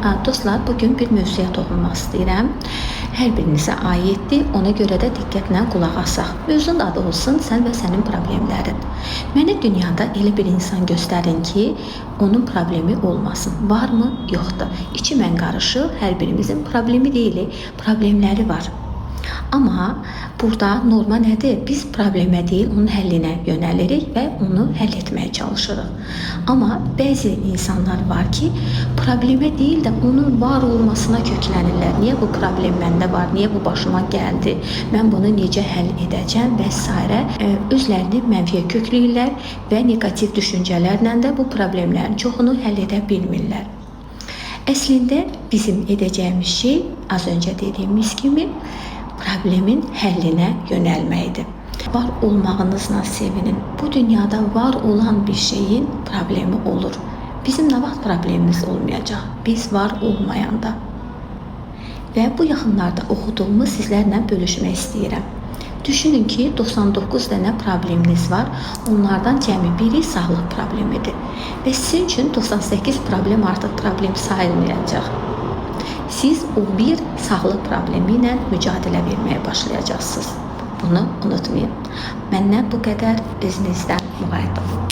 Dostlar, bugün bir mövzuya toxunmaq istəyirəm. Hər birinizə aiddir, ona görə də diqqətlə qulaq asaq. Mövzunun adı olsun sən və sənin problemlərin. Mənə dünyada elə bir insan göstərin ki, onun problemi olmasın. Varmı? Yoxdur. İçi mən qarışıq, hər birimizin problemi deyil, problemləri var. Amma burada norma nədir? Biz problemə deyil, onun həllinə yönəlirik və onu həll etməyə çalışırıq. Amma bəzi insanlar var ki, problemə deyil də onun var olmasına köklənirlər. Niyə bu problem məndə var? Niyə bu başıma gəldi? Mən bunu necə həll edəcəm və s. Özlərini mənfiyə kökləyirlər və negativ düşüncələrlə də bu problemlərin çoxunu həll edə bilmirlər. Əslində bizim edəcəyimiz şey az öncə dediyimiz kimi problemin həllinə yönəlməkdir. Var olmağınızla sevinin. Bu dünyada var olan bir şeyin problemi olur. Bizim nə vaxt problemimiz olmayacaq? Biz var olmayanda. Və bu yaxınlarda oxuduğumu sizlərlə bölüşmək istəyirəm. Düşünün ki, 99 dənə probleminiz var. Onlardan cəmi biri sağlıq problemidir. Və sizin üçün 98 problem artıq problem sayılmayacaq. Siz o bir sağlıq problemi ilə mücadilə verməyə başlayacaqsınız. Bunu unutmayın. Məndən bu qədər, özünüzdən müğayət olun.